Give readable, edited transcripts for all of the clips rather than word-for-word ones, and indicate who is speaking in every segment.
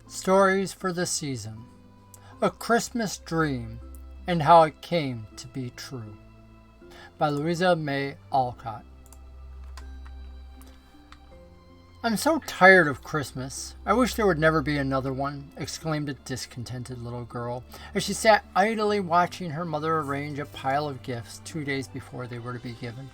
Speaker 1: Stories for the Season. A Christmas Dream and How It Came to Be True by Louisa May Alcott. I'm so tired of Christmas. I wish there would never be another one, exclaimed a discontented little girl as she sat idly watching her mother arrange a pile of gifts 2 days before they were to be given.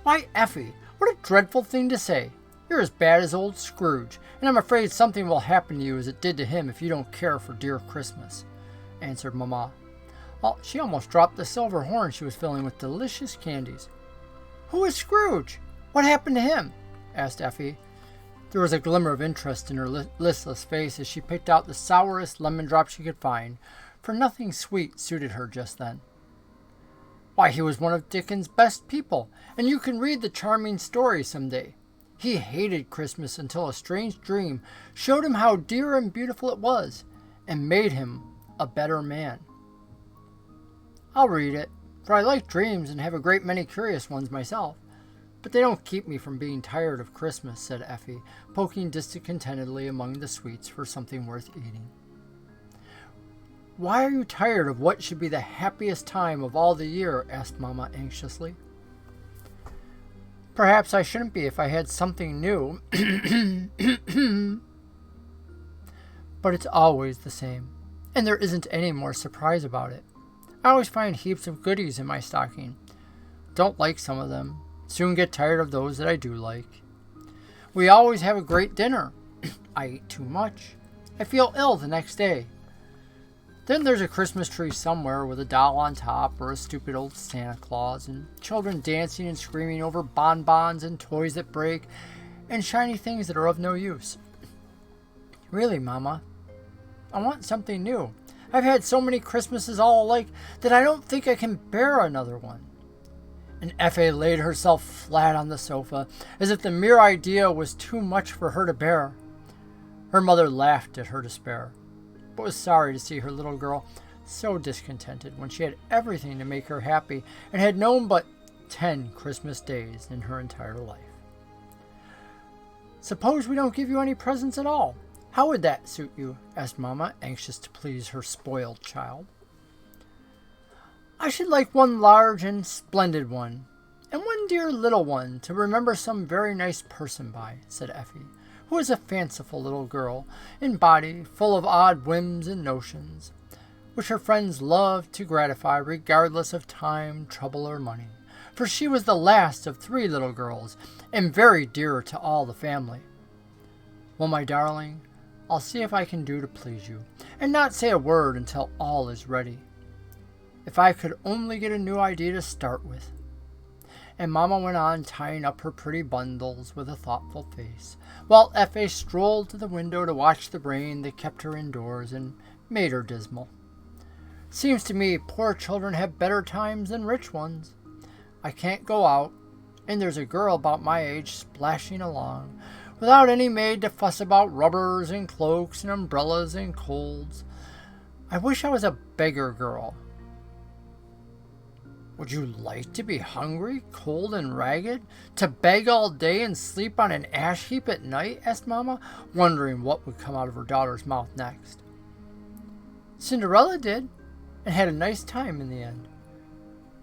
Speaker 1: Why, Effie, what a dreadful thing to say. You're as bad as old Scrooge, and I'm afraid something will happen to you as it did to him if you don't care for dear Christmas, answered Mamma. Well, she almost dropped the silver horn she was filling with delicious candies. Who is Scrooge? What happened to him? Asked Effie. There was a glimmer of interest in her listless face as she picked out the sourest lemon drop she could find, for nothing sweet suited her just then. Why, he was one of Dickens' best people, and you can read the charming story some day. He hated Christmas until a strange dream showed him how dear and beautiful it was, and made him a better man. I'll read it, for I like dreams and have a great many curious ones myself. But they don't keep me from being tired of Christmas, said Effie, poking discontentedly among the sweets for something worth eating. Why are you tired of what should be the happiest time of all the year? Asked Mamma anxiously. Perhaps I shouldn't be if I had something new. But it's always the same, and there isn't any more surprise about it. I always find heaps of goodies in my stocking. Don't like some of them. Soon get tired of those that I do like. We always have a great dinner. I eat too much. I feel ill the next day. Then there's a Christmas tree somewhere with a doll on top or a stupid old Santa Claus and children dancing and screaming over bonbons and toys that break and shiny things that are of no use. Really, Mama, I want something new. I've had so many Christmases all alike that I don't think I can bear another one. And Effie laid herself flat on the sofa as if the mere idea was too much for her to bear. Her mother laughed at her despair, but was sorry to see her little girl so discontented when she had everything to make her happy and had known but 10 Christmas days in her entire life. Suppose we don't give you any presents at all. How would that suit you? Asked Mamma, anxious to please her spoiled child. I should like one large and splendid one, and one dear little one to remember some very nice person by, said Effie, who was a fanciful little girl, in body, full of odd whims and notions, which her friends loved to gratify regardless of time, trouble, or money, for she was the last of 3 little girls, and very dear to all the family. Well, my darling, I'll see if I can do to please you, and not say a word until all is ready. If I could only get a new idea to start with. And Mamma went on tying up her pretty bundles with a thoughtful face, while Effie strolled to the window to watch the rain that kept her indoors and made her dismal. Seems to me poor children have better times than rich ones. I can't go out, and there's a girl about my age splashing along, without any maid to fuss about rubbers and cloaks and umbrellas and colds. I wish I was a beggar girl. Would you like to be hungry, cold, and ragged, to beg all day and sleep on an ash heap at night? Asked Mamma, wondering what would come out of her daughter's mouth next. Cinderella did, and had a nice time in the end.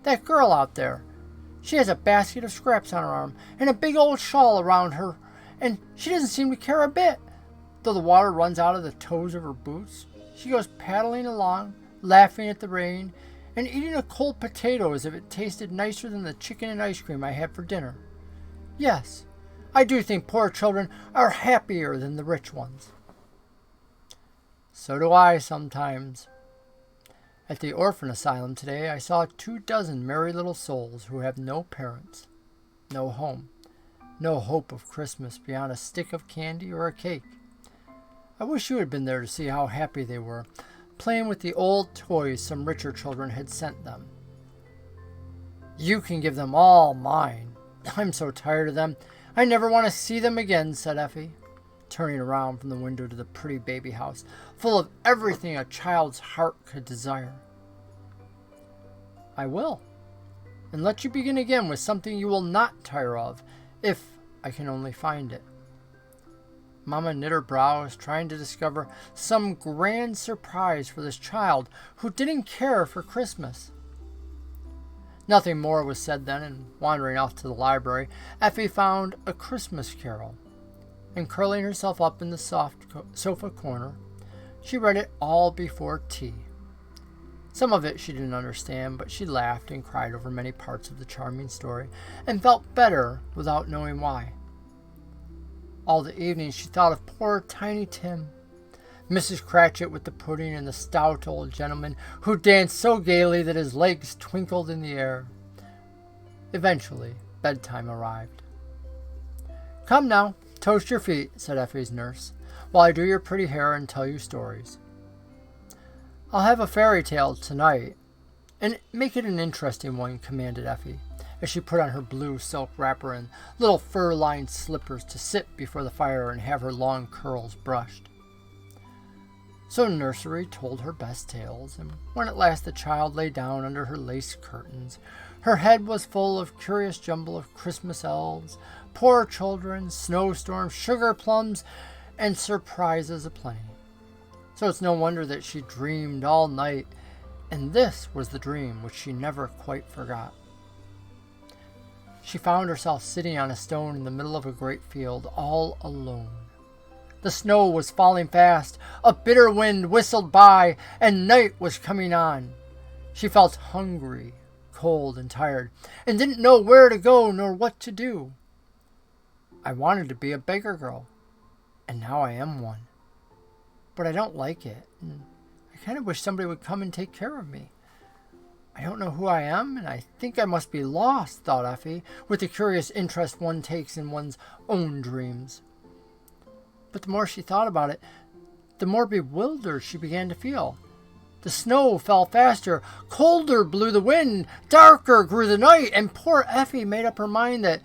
Speaker 1: That girl out there, she has a basket of scraps on her arm and a big old shawl around her, and she doesn't seem to care a bit. Though the water runs out of the toes of her boots, she goes paddling along, laughing at the rain, and eating a cold potato as if it tasted nicer than the chicken and ice cream I had for dinner. Yes, I do think poor children are happier than the rich ones. So do I sometimes. At the orphan asylum today, I saw 24 merry little souls who have no parents, no home, no hope of Christmas beyond a stick of candy or a cake. I wish you had been there to see how happy they were, playing with the old toys some richer children had sent them. You can give them all mine. I'm so tired of them. I never want to see them again, said Effie, turning around from the window to the pretty baby house, full of everything a child's heart could desire. I will, and let you begin again with something you will not tire of, if I can only find it. Mama knit her brows, trying to discover some grand surprise for this child who didn't care for Christmas. Nothing more was said then, and wandering off to the library, Effie found A Christmas Carol, and curling herself up in the soft sofa corner, she read it all before tea. Some of it she didn't understand, but she laughed and cried over many parts of the charming story, and felt better without knowing why. All the evening she thought of poor Tiny Tim, Mrs. Cratchit with the pudding, and the stout old gentleman who danced so gaily that his legs twinkled in the air. Eventually, bedtime arrived. "Come now, toast your feet," said Effie's nurse, "while I do your pretty hair and tell you stories." "I'll have a fairy tale tonight, and make it an interesting one," commanded Effie, as she put on her blue silk wrapper and little fur-lined slippers to sit before the fire and have her long curls brushed. So Nursery told her best tales, and when at last the child lay down under her lace curtains, her head was full of curious jumble of Christmas elves, poor children, snowstorms, sugar plums, and surprises aplenty. So it's no wonder that she dreamed all night, and this was the dream which she never quite forgot. She found herself sitting on a stone in the middle of a great field, all alone. The snow was falling fast, a bitter wind whistled by, and night was coming on. She felt hungry, cold, and tired, and didn't know where to go nor what to do. I wanted to be a beggar girl, and now I am one. But I don't like it, and I kind of wish somebody would come and take care of me. I don't know who I am, and I think I must be lost, thought Effie, with the curious interest one takes in one's own dreams. But the more she thought about it, the more bewildered she began to feel. The snow fell faster, colder blew the wind, darker grew the night, and poor Effie made up her mind that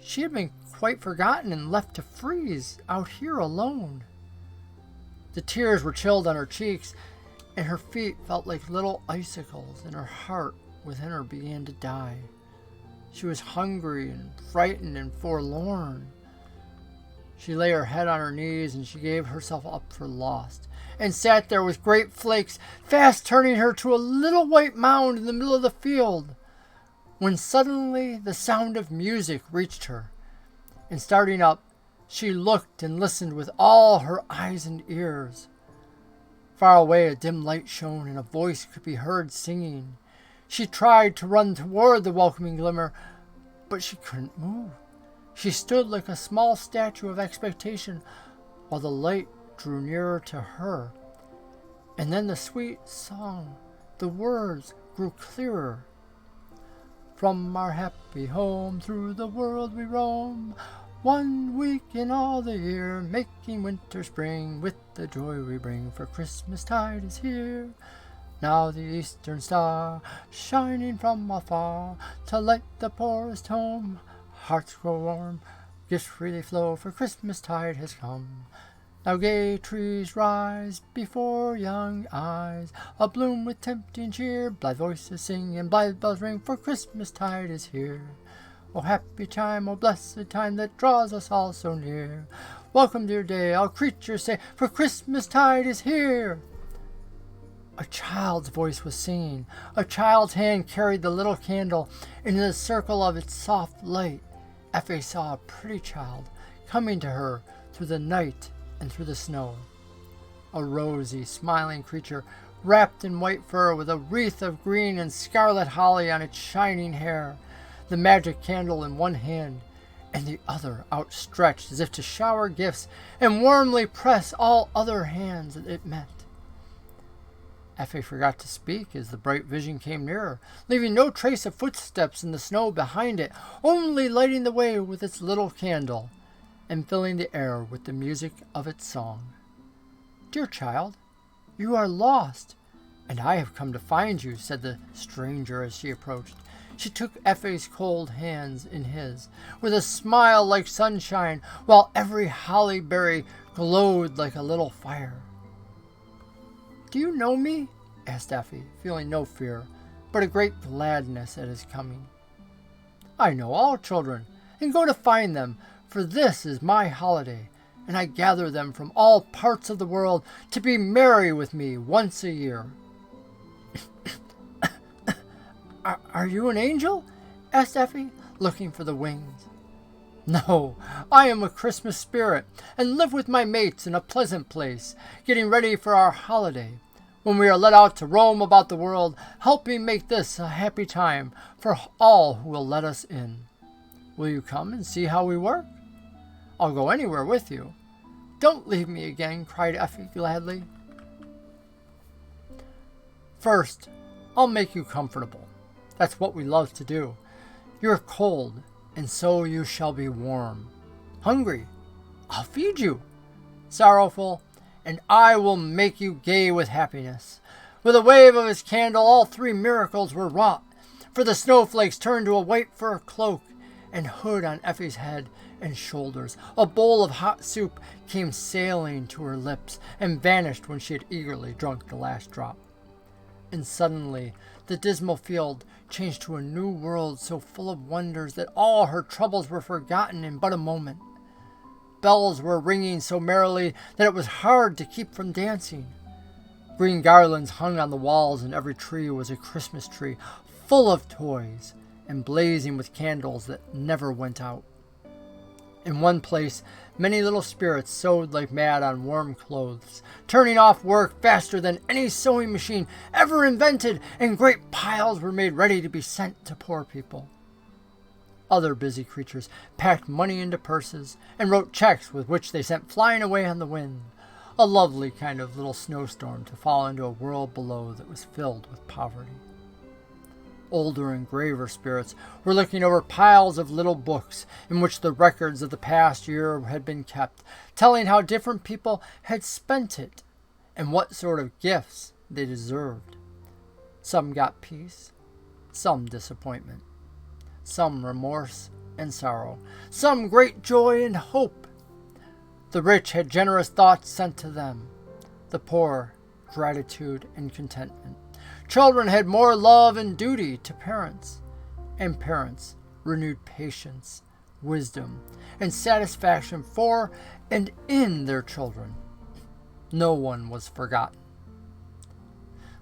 Speaker 1: she had been quite forgotten and left to freeze out here alone. The tears were chilled on her cheeks, and her feet felt like little icicles, and her heart within her began to die. She was hungry and frightened and forlorn. She lay her head on her knees, and she gave herself up for lost, and sat there with great flakes fast turning her to a little white mound in the middle of the field, when suddenly the sound of music reached her, and starting up, she looked and listened with all her eyes and ears. Far away a dim light shone, and a voice could be heard singing. She tried to run toward the welcoming glimmer, but she couldn't move. She stood like a small statue of expectation while the light drew nearer to her. And then the sweet song, the words grew clearer. "From our happy home through the world we roam, 1 week in all the year, making winter spring with the joy we bring, for Christmastide is here. Now the eastern star, shining from afar, to light the poorest home. Hearts grow warm, gifts freely flow, for Christmastide has come. Now gay trees rise before young eyes, abloom with tempting cheer, blithe voices sing and blithe bells ring, for Christmastide is here. O happy time, O blessed time, that draws us all so near. Welcome, dear day, all creatures say, for Christmastide is here." A child's voice was singing. A child's hand carried the little candle, and in the circle of its soft light, Effie saw a pretty child coming to her through the night and through the snow. A rosy, smiling creature, wrapped in white fur, with a wreath of green and scarlet holly on its shining hair, the magic candle in one hand, and the other outstretched as if to shower gifts and warmly press all other hands that it met. Effie forgot to speak as the bright vision came nearer, leaving no trace of footsteps in the snow behind it, only lighting the way with its little candle, and filling the air with the music of its song. "Dear child, you are lost, and I have come to find you," said the stranger as she approached. She took Effie's cold hands in his, with a smile like sunshine, while every holly berry glowed like a little fire. "Do you know me?" asked Effie, feeling no fear, but a great gladness at his coming. "I know all children, and go to find them, for this is my holiday, and I gather them from all parts of the world to be merry with me once a year." Are you an angel?" asked Effie, looking for the wings. "No, I am a Christmas spirit, and live with my mates in a pleasant place, getting ready for our holiday, when we are let out to roam about the world, helping make this a happy time for all who will let us in. Will you come and see how we work? I'll go anywhere with you. Don't leave me again," cried Effie gladly. "First, I'll make you comfortable. That's what we love to do. You're cold, and so you shall be warm. Hungry? I'll feed you. Sorrowful, and I will make you gay with happiness." With a wave of his candle, all three miracles were wrought, for the snowflakes turned to a white fur cloak and hood on Effie's head and shoulders. A bowl of hot soup came sailing to her lips and vanished when she had eagerly drunk the last drop. And suddenly the dismal field changed to a new world so full of wonders that all her troubles were forgotten in but a moment. Bells were ringing so merrily that it was hard to keep from dancing. Green garlands hung on the walls, and every tree was a Christmas tree, full of toys and blazing with candles that never went out. In one place, many little spirits sewed like mad on warm clothes, turning off work faster than any sewing machine ever invented, and great piles were made ready to be sent to poor people. Other busy creatures packed money into purses and wrote checks with which they sent flying away on the wind, a lovely kind of little snowstorm to fall into a world below that was filled with poverty. Older and graver spirits were looking over piles of little books in which the records of the past year had been kept, telling how different people had spent it and what sort of gifts they deserved. Some got peace, some disappointment, some remorse and sorrow, some great joy and hope. The rich had generous thoughts sent to them, the poor gratitude and contentment. Children had more love and duty to parents, and parents renewed patience, wisdom, and satisfaction for and in their children. No one was forgotten.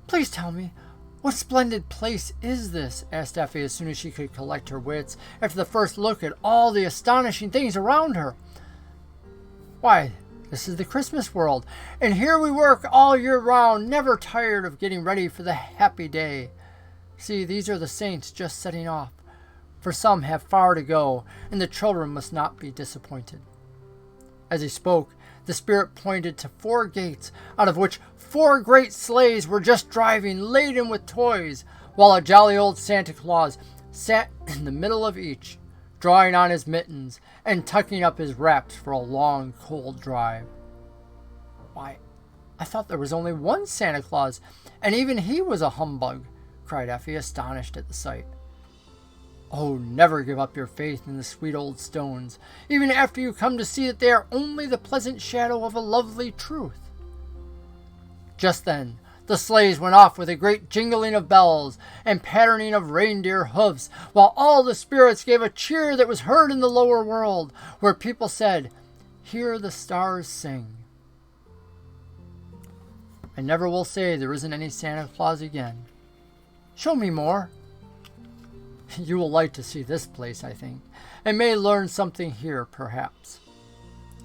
Speaker 1: "Please tell me, what splendid place is this?" asked Effie as soon as she could collect her wits after the first look at all the astonishing things around her. "Why, this is the Christmas world, and here we work all year round, never tired of getting ready for the happy day. See, these are the saints just setting off, for some have far to go, and the children must not be disappointed." As he spoke, the spirit pointed to 4 gates, out of which 4 great sleighs were just driving, laden with toys, while a jolly old Santa Claus sat in the middle of each, drawing on his mittens and tucking up his wraps for a long, cold drive. "Why, I thought there was only one Santa Claus, and even he was a humbug," cried Effie, astonished at the sight. "Oh, never give up your faith in the sweet old stones, even after you come to see that they are only the pleasant shadow of a lovely truth." Just then, the sleighs went off with a great jingling of bells and patterning of reindeer hoofs, while all the spirits gave a cheer that was heard in the lower world, where people said, "Hear the stars sing." I never will say there isn't any Santa Claus again. Show me more. You will like to see this place, I think, and may learn something here, perhaps.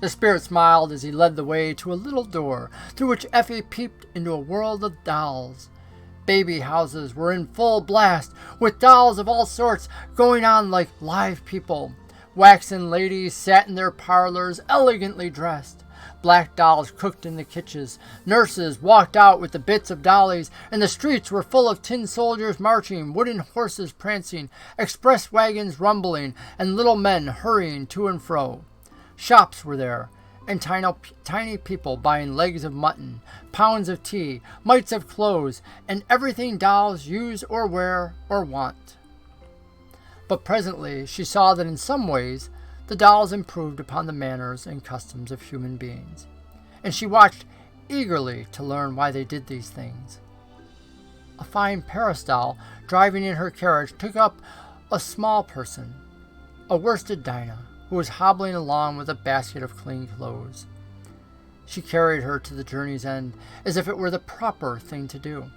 Speaker 1: The spirit smiled as he led the way to a little door, through which Effie peeped into a world of dolls. Baby houses were in full blast, with dolls of all sorts going on like live people. Waxen ladies sat in their parlors, elegantly dressed. Black dolls cooked in the kitchens. Nurses walked out with the bits of dollies, and the streets were full of tin soldiers marching, wooden horses prancing, express wagons rumbling, and little men hurrying to and fro. Shops were there, and tiny people buying legs of mutton, pounds of tea, mites of clothes, and everything dolls use or wear or want. But presently she saw that in some ways the dolls improved upon the manners and customs of human beings, and she watched eagerly to learn why they did these things. A fine Paris doll, driving in her carriage, took up a small person, a worsted Dinah, who was hobbling along with a basket of clean clothes. She carried her to the journey's end as if it were the proper thing to do.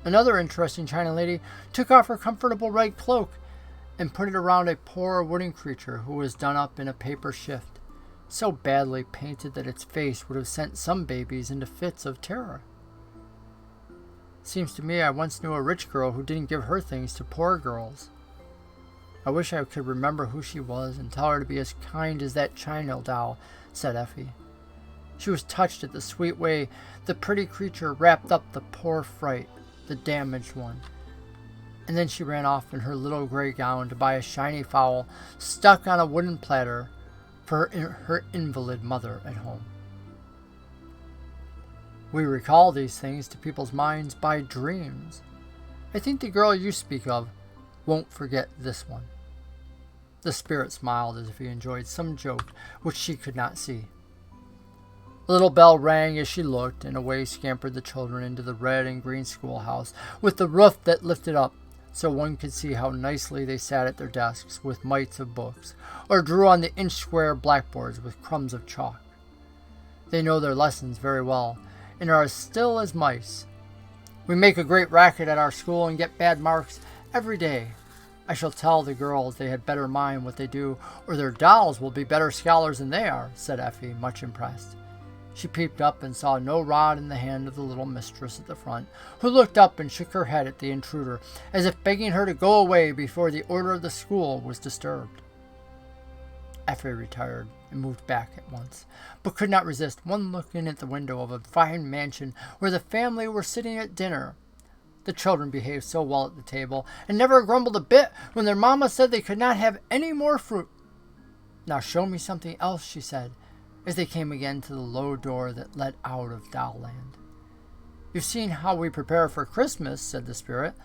Speaker 1: Another interesting China lady took off her comfortable red cloak and put it around a poor wooden creature who was done up in a paper shift, so badly painted that its face would have sent some babies into fits of terror. Seems to me I once knew a rich girl who didn't give her things to poor girls. I wish I could remember who she was and tell her to be as kind as that China doll, said Effie. She was touched at the sweet way the pretty creature wrapped up the poor fright, the damaged one. And then she ran off in her little gray gown to buy a shiny fowl stuck on a wooden platter for her invalid mother at home. We recall these things to people's minds by dreams. I think the girl you speak of won't forget this one. The spirit smiled as if he enjoyed some joke which she could not see. The little bell rang as she looked, and away scampered the children into the red and green schoolhouse with the roof that lifted up so one could see how nicely they sat at their desks with mites of books, or drew on the inch-square blackboards with crumbs of chalk. They know their lessons very well, and are as still as mice. We make a great racket at our school and get bad marks every day. I shall tell the girls they had better mind what they do, or their dolls will be better scholars than they are, said Effie, much impressed. She peeped up and saw no rod in the hand of the little mistress at the front, who looked up and shook her head at the intruder, as if begging her to go away before the order of the school was disturbed. Effie retired and moved back at once, but could not resist one look in at the window of a fine mansion where the family were sitting at dinner. The children behaved so well at the table, and never grumbled a bit when their mamma said they could not have any more fruit. "Now show me something else," she said, as they came again to the low door that led out of Dollland. "You've seen how we prepare for Christmas," said the spirit.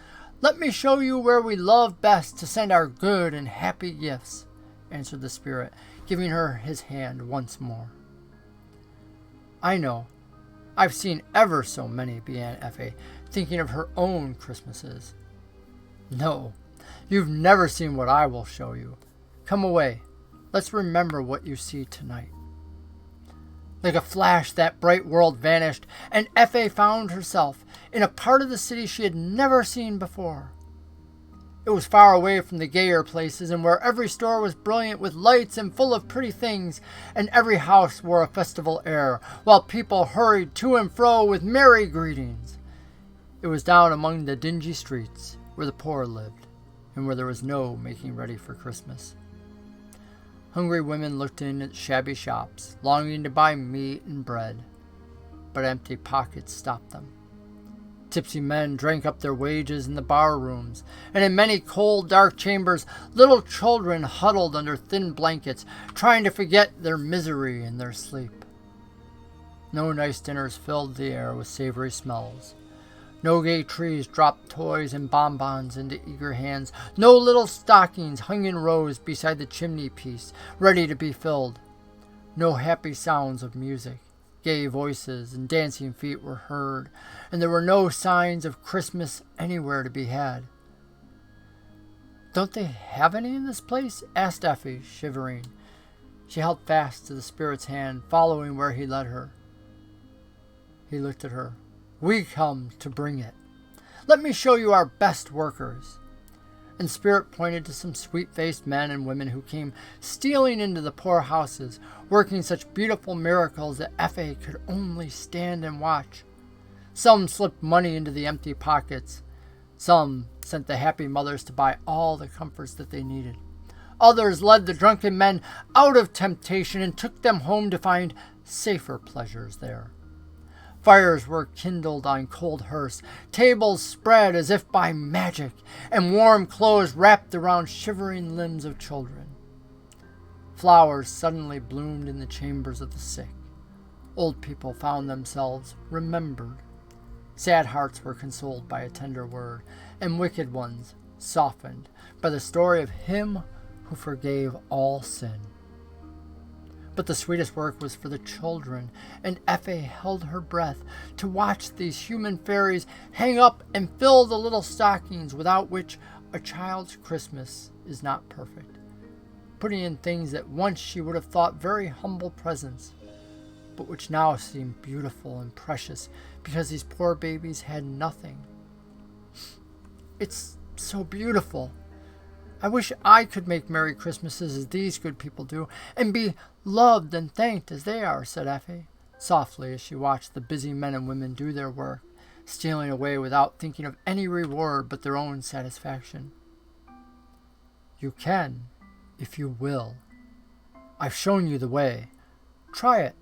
Speaker 1: "Let me show you where we love best to send our good and happy gifts," answered the spirit, giving her his hand once more. "I know. I've seen ever so many," began Effie, thinking of her own Christmases. "No, you've never seen what I will show you. Come away. Let's remember what you see tonight." Like a flash, that bright world vanished, and Effie found herself in a part of the city she had never seen before. It was far away from the gayer places, and where every store was brilliant with lights and full of pretty things, and every house wore a festival air, while people hurried to and fro with merry greetings. It was down among the dingy streets, where the poor lived, and where there was no making ready for Christmas. Hungry women looked in at shabby shops, longing to buy meat and bread, but empty pockets stopped them. Tipsy men drank up their wages in the bar rooms, and in many cold, dark chambers, little children huddled under thin blankets, trying to forget their misery in their sleep. No nice dinners filled the air with savory smells. No gay trees dropped toys and bonbons into eager hands. No little stockings hung in rows beside the chimney piece, ready to be filled. No happy sounds of music. Gay voices and dancing feet were heard, and there were no signs of Christmas anywhere to be had. "Don't they have any in this place?" asked Effie, shivering. She held fast to the spirit's hand, following where he led her. He looked at her. "We come to bring it. Let me show you our best workers." And Spirit pointed to some sweet-faced men and women who came stealing into the poor houses, working such beautiful miracles that Effie could only stand and watch. Some slipped money into the empty pockets. Some sent the happy mothers to buy all the comforts that they needed. Others led the drunken men out of temptation and took them home to find safer pleasures there. Fires were kindled on cold hearths, tables spread as if by magic, and warm clothes wrapped around shivering limbs of children. Flowers suddenly bloomed in the chambers of the sick. Old people found themselves remembered. Sad hearts were consoled by a tender word, and wicked ones softened by the story of him who forgave all sin. But the sweetest work was for the children, and Effie held her breath to watch these human fairies hang up and fill the little stockings without which a child's Christmas is not perfect. putting in things that once she would have thought very humble presents, but which now seemed beautiful and precious because these poor babies had nothing. It's so beautiful. I wish I could make Merry Christmases as these good people do, and be loved and thanked as they are, said Effie, softly as she watched the busy men and women do their work, stealing away without thinking of any reward but their own satisfaction. You can, if you will. I've shown you the way. Try it.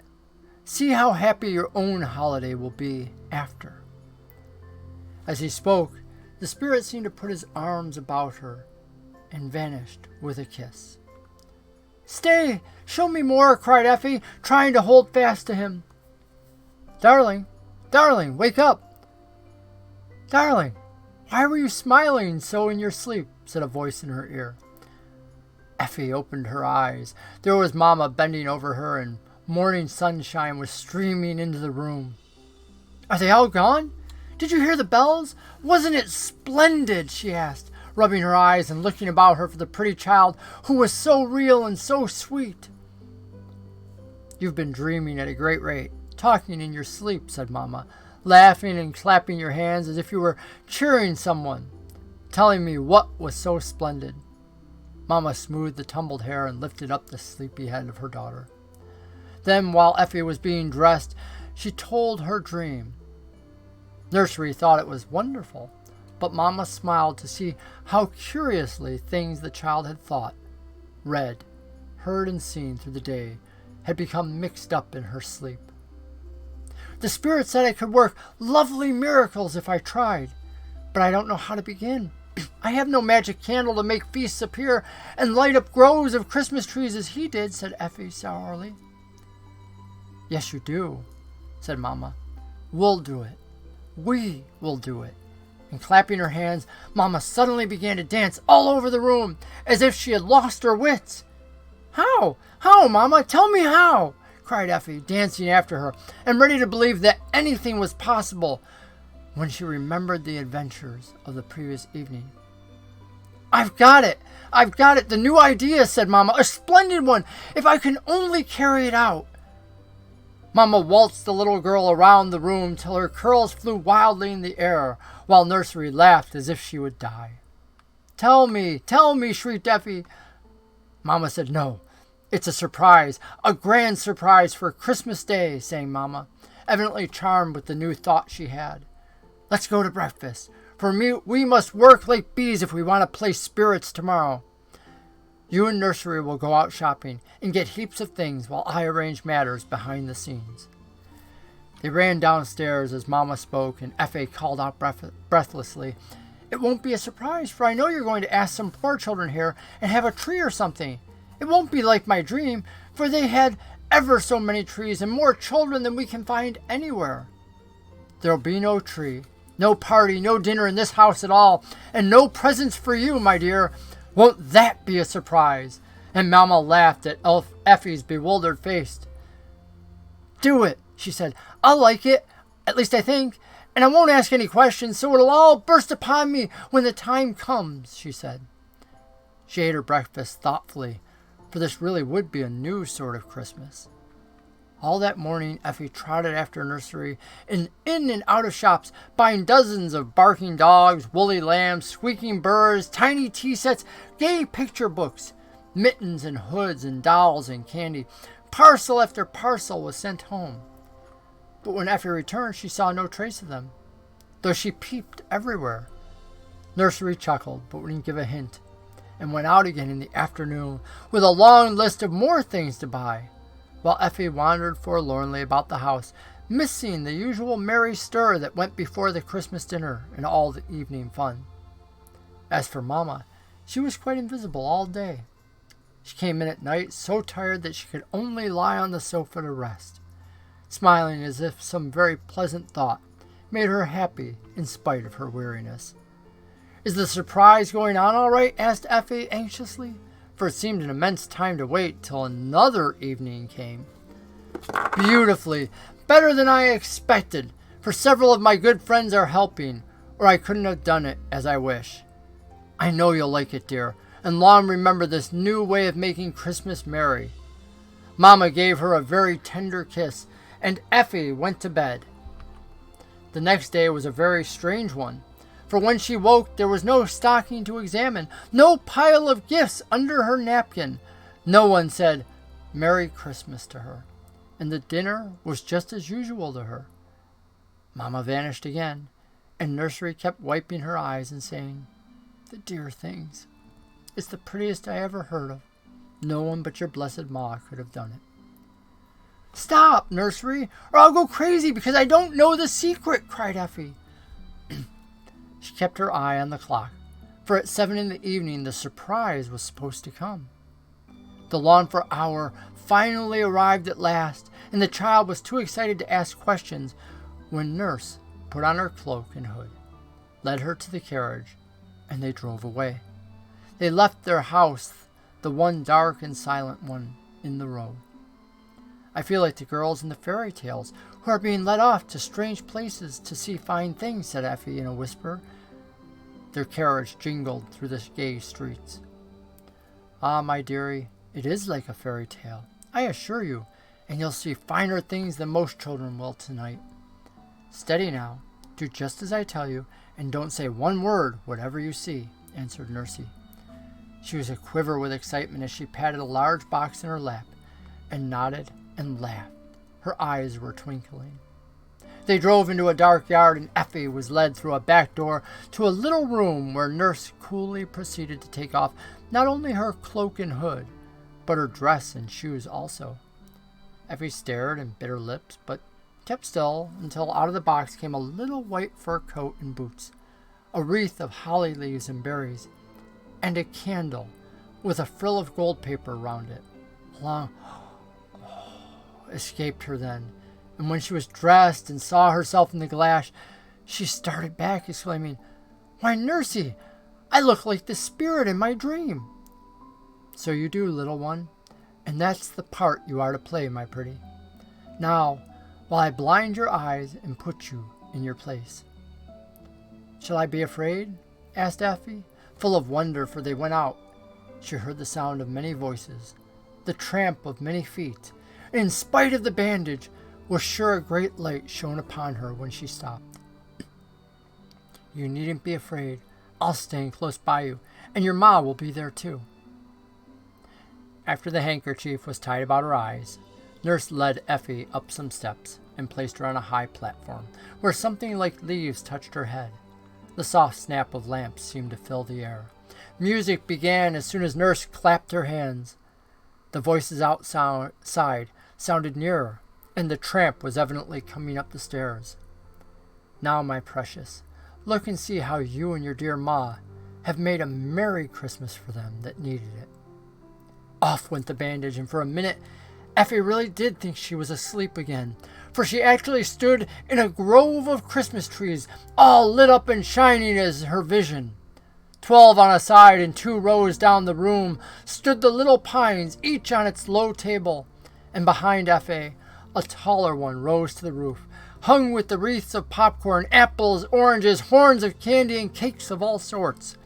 Speaker 1: See how happy your own holiday will be after. As he spoke, the spirit seemed to put his arms about her and vanished with a kiss. Stay! Show me more! Cried Effie, trying to hold fast to him. Darling, darling, wake up! Darling, why were you smiling so in your sleep? Said a voice in her ear. Effie opened her eyes. There was Mama bending over her, and morning sunshine was streaming into the room. Are they all gone? Did you hear the bells? Wasn't it splendid? She asked, rubbing her eyes and looking about her for the pretty child who was so real and so sweet. You've been dreaming at a great rate, talking in your sleep, said Mama, laughing and clapping your hands as if you were cheering someone, telling me what was so splendid. Mama smoothed the tumbled hair and lifted up the sleepy head of her daughter. Then, while Effie was being dressed, she told her dream. Nursery thought it was wonderful, but Mama smiled to see how curiously things the child had thought, read, heard, and seen through the day had become mixed up in her sleep. The spirit said I could work lovely miracles if I tried, but I don't know how to begin. I have no magic candle to make feasts appear and light up groves of Christmas trees as he did, said Effie sourly. Yes, you do, said Mama. We'll do it. We will do it. And clapping her hands, Mama suddenly began to dance all over the room as if she had lost her wits. How? How, Mama? Tell me how, cried Effie, dancing after her and ready to believe that anything was possible when she remembered the adventures of the previous evening. I've got it! I've got it! The new idea, said Mama. A splendid one, if I can only carry it out. Mama waltzed the little girl around the room till her curls flew wildly in the air, while Nursery laughed as if she would die. Tell me, shrieked Effie. Mama said, no, it's a surprise, a grand surprise for Christmas Day, sang Mama, evidently charmed with the new thought she had. Let's go to breakfast, for we must work like bees if we want to play spirits tomorrow. You and Nursery will go out shopping and get heaps of things while I arrange matters behind the scenes. They ran downstairs as Mama spoke, and Effie called out breathlessly, It won't be a surprise, for I know you're going to ask some poor children here and have a tree or something. It won't be like my dream, for they had ever so many trees and more children than we can find anywhere. There'll be no tree, no party, no dinner in this house at all, and no presents for you, my dear. Won't that be a surprise? And Mama laughed at Effie's bewildered face. Do it, she said. I'll like it, at least I think, and I won't ask any questions, so it'll all burst upon me when the time comes, she said. She ate her breakfast thoughtfully, for this really would be a new sort of Christmas. All that morning, Effie trotted after Nursery in and out of shops, buying dozens of barking dogs, woolly lambs, squeaking birds, tiny tea sets, gay picture books, mittens and hoods and dolls and candy. Parcel after parcel was sent home. But when Effie returned, she saw no trace of them, though she peeped everywhere. Nursery chuckled, but wouldn't give a hint, and went out again in the afternoon with a long list of more things to buy, while Effie wandered forlornly about the house, missing the usual merry stir that went before the Christmas dinner and all the evening fun. As for Mama, she was quite invisible all day. She came in at night so tired that she could only lie on the sofa to rest, smiling as if some very pleasant thought made her happy in spite of her weariness. Is the surprise going on all right? Asked Effie anxiously, for it seemed an immense time to wait till another evening came. Beautifully, better than I expected, for several of my good friends are helping, or I couldn't have done it as I wish. I know you'll like it, dear, and long remember this new way of making Christmas merry. Mama gave her a very tender kiss, and Effie went to bed. The next day was a very strange one, for when she woke there was no stocking to examine, no pile of gifts under her napkin. No one said Merry Christmas to her, and the dinner was just as usual to her. Mama vanished again, and Nursery kept wiping her eyes and saying, "The dear things. It's the prettiest I ever heard of. No one but your blessed Ma could have done it." "Stop, Nursery, or I'll go crazy because I don't know the secret," cried Effie. She kept her eye on the clock, for at 7 in the evening the surprise was supposed to come. The longed-for hour finally arrived at last, and the child was too excited to ask questions when Nurse put on her cloak and hood, led her to the carriage, and they drove away. They left their house, the one dark and silent one in the road. I feel like the girls in the fairy tales who are being led off to strange places to see fine things, said Effie in a whisper. Their carriage jingled through the gay streets. "Ah, my dearie, it is like a fairy tale, I assure you, and you'll see finer things than most children will tonight. Steady now, do just as I tell you, and don't say one word whatever you see," answered Nursey. She was a-quiver with excitement as she patted a large box in her lap, and nodded and laughed. Her eyes were twinkling. They drove into a dark yard, and Effie was led through a back door to a little room where Nurse coolly proceeded to take off not only her cloak and hood, but her dress and shoes also. Effie stared and bit her lips, but kept still until out of the box came a little white fur coat and boots, a wreath of holly leaves and berries, and a candle with a frill of gold paper round it. Long escaped her then, and when she was dressed and saw herself in the glass, she started back, exclaiming, "Why, Nursey, I look like the spirit in my dream." "So you do, little one, and that's the part you are to play, my pretty. Now, while I blind your eyes and put you in your place." "Shall I be afraid?" asked Effie, full of wonder, for they went out. She heard the sound of many voices, the tramp of many feet, and in spite of the bandage, was sure a great light shone upon her when she stopped. "You needn't be afraid. I'll stand close by you, and your ma will be there too." After the handkerchief was tied about her eyes, Nurse led Effie up some steps and placed her on a high platform, where something like leaves touched her head. The soft snap of lamps seemed to fill the air. Music began as soon as Nurse clapped her hands. The voices outside sounded nearer, and the tramp was evidently coming up the stairs. "Now, my precious, look and see how you and your dear ma have made a merry Christmas for them that needed it." Off went the bandage, and for a minute Effie really did think she was asleep again, for she actually stood in a grove of Christmas trees, all lit up and shining as her vision. 12 on a side and 2 rows down the room stood the little pines, each on its low table, and behind Effie a taller one rose to the roof, hung with the wreaths of popcorn, apples, oranges, horns of candy, and cakes of all sorts,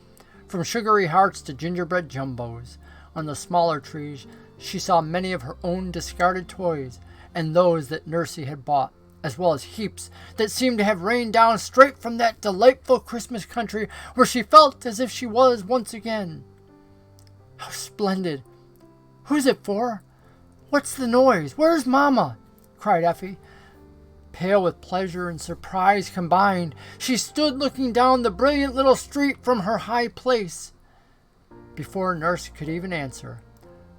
Speaker 1: from sugary hearts to gingerbread jumbos. On the smaller trees she saw many of her own discarded toys, and those that Nursey had bought, as well as heaps that seemed to have rained down straight from that delightful Christmas country where she felt as if she was once again. "How splendid! Who's it for? What's the noise? Where's Mama?" cried Effie. Pale with pleasure and surprise combined, she stood looking down the brilliant little street from her high place. Before Nurse could even answer,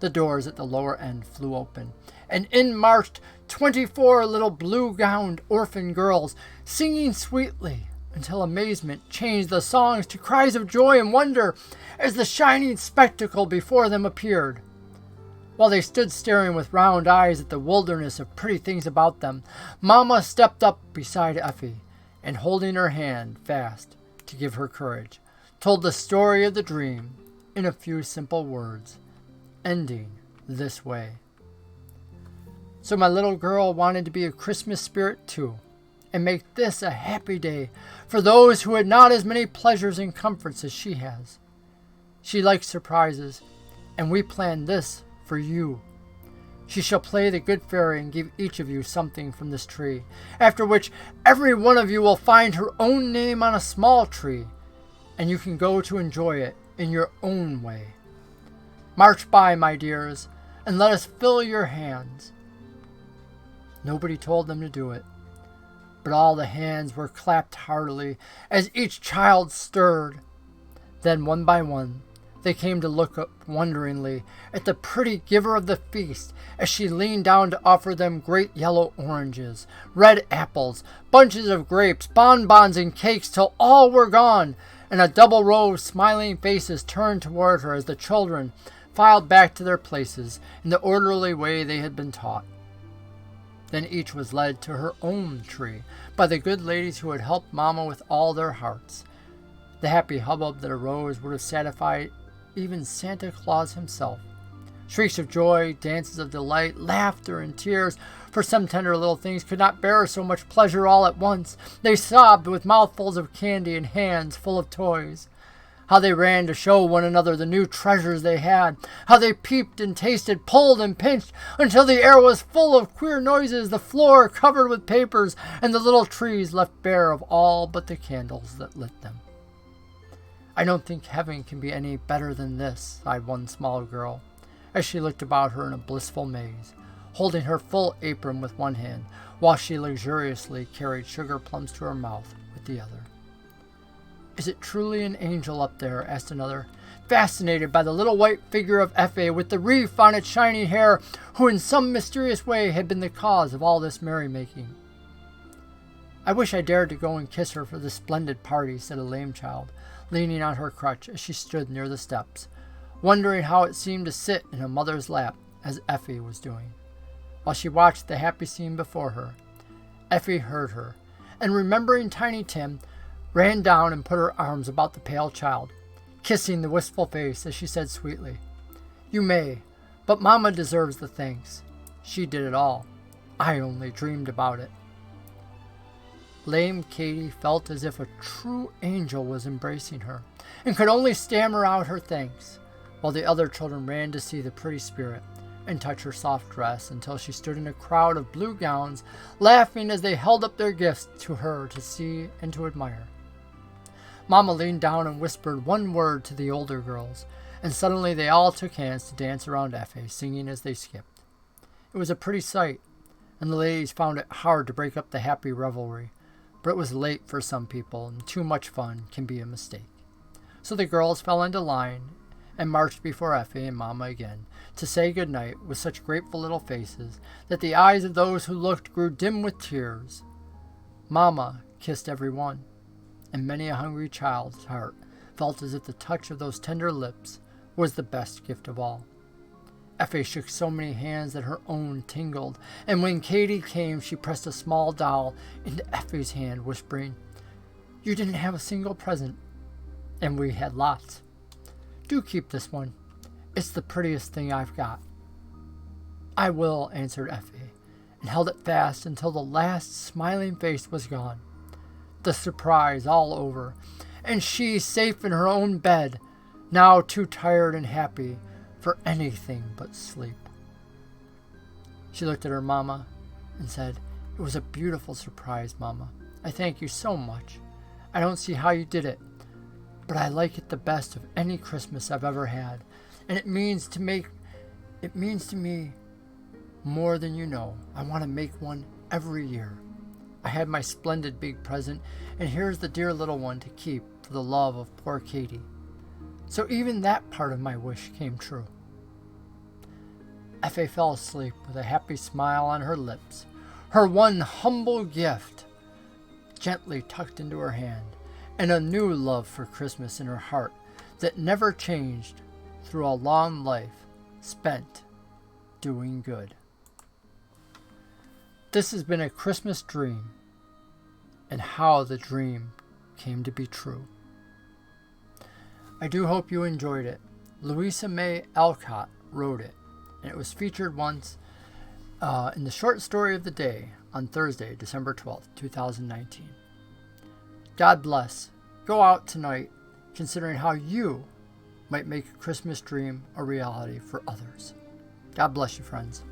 Speaker 1: the doors at the lower end flew open, and in marched 24 little blue-gowned orphan girls, singing sweetly until amazement changed the songs to cries of joy and wonder as the shining spectacle before them appeared. While they stood staring with round eyes at the wilderness of pretty things about them, Mama stepped up beside Effie, and holding her hand fast to give her courage, told the story of the dream in a few simple words, ending this way. "So my little girl wanted to be a Christmas spirit too, and make this a happy day for those who had not as many pleasures and comforts as she has. She likes surprises, and we planned this for you. She shall play the good fairy and give each of you something from this tree, after which every one of you will find her own name on a small tree, and you can go to enjoy it in your own way. March by, my dears, and let us fill your hands." Nobody told them to do it, but all the hands were clapped heartily as each child stirred. Then, one by one, they came to look up wonderingly at the pretty giver of the feast as she leaned down to offer them great yellow oranges, red apples, bunches of grapes, bonbons, and cakes till all were gone, and a double row of smiling faces turned toward her as the children filed back to their places in the orderly way they had been taught. Then each was led to her own tree by the good ladies who had helped Mama with all their hearts. The happy hubbub that arose would have satisfied even Santa Claus himself. Shrieks of joy, dances of delight, laughter, and tears, for some tender little things could not bear so much pleasure all at once. They sobbed with mouthfuls of candy and hands full of toys. How they ran to show one another the new treasures they had. How they peeped and tasted, pulled and pinched, until the air was full of queer noises, the floor covered with papers, and the little trees left bare of all but the candles that lit them. "I don't think heaven can be any better than this," sighed one small girl, as she looked about her in a blissful maze, holding her full apron with one hand, while she luxuriously carried sugar plums to her mouth with the other. "Is it truly an angel up there?" asked another, fascinated by the little white figure of Effie with the wreath on its shining hair, who in some mysterious way had been the cause of all this merrymaking. "I wish I dared to go and kiss her for this splendid party," said a lame child, leaning on her crutch as she stood near the steps, wondering how it seemed to sit in a mother's lap as Effie was doing. While she watched the happy scene before her, Effie heard her, and remembering Tiny Tim, ran down and put her arms about the pale child, kissing the wistful face as she said sweetly, "You may, but Mama deserves the thanks. She did it all. I only dreamed about it." Lame Katy felt as if a true angel was embracing her, and could only stammer out her thanks, while the other children ran to see the pretty spirit and touch her soft dress until she stood in a crowd of blue gowns, laughing as they held up their gifts to her to see and to admire. Mama leaned down and whispered one word to the older girls, and suddenly they all took hands to dance around Effie, singing as they skipped. It was a pretty sight, and the ladies found it hard to break up the happy revelry, but it was late for some people, and too much fun can be a mistake. So the girls fell into line and marched before Effie and Mama again to say good night with such grateful little faces that the eyes of those who looked grew dim with tears. Mama kissed every one, and many a hungry child's heart felt as if the touch of those tender lips was the best gift of all. Effie shook so many hands that her own tingled, and when Katy came, she pressed a small doll into Effie's hand, whispering, "You didn't have a single present, and we had lots. Do keep this one. It's the prettiest thing I've got." "I will," answered Effie, and held it fast until the last smiling face was gone. The surprise all over, and she safe in her own bed, now too tired and happy for anything but sleep. She looked at her Mama and said, "It was a beautiful surprise, Mama. I thank you so much. I don't see how you did it, but I like it the best of any Christmas I've ever had, and it means to me more than you know. I want to make one every year. I had my splendid big present, and here's the dear little one to keep for the love of poor Katy. So even that part of my wish came true." Effie fell asleep with a happy smile on her lips, her one humble gift gently tucked into her hand, and a new love for Christmas in her heart that never changed through a long life spent doing good. This has been a Christmas dream, and how the dream came to be true. I do hope you enjoyed it. Louisa May Alcott wrote it, and it was featured once in the short story of the day on Thursday, December 12th, 2019. God bless. Go out tonight considering how you might make a Christmas dream a reality for others. God bless you, friends.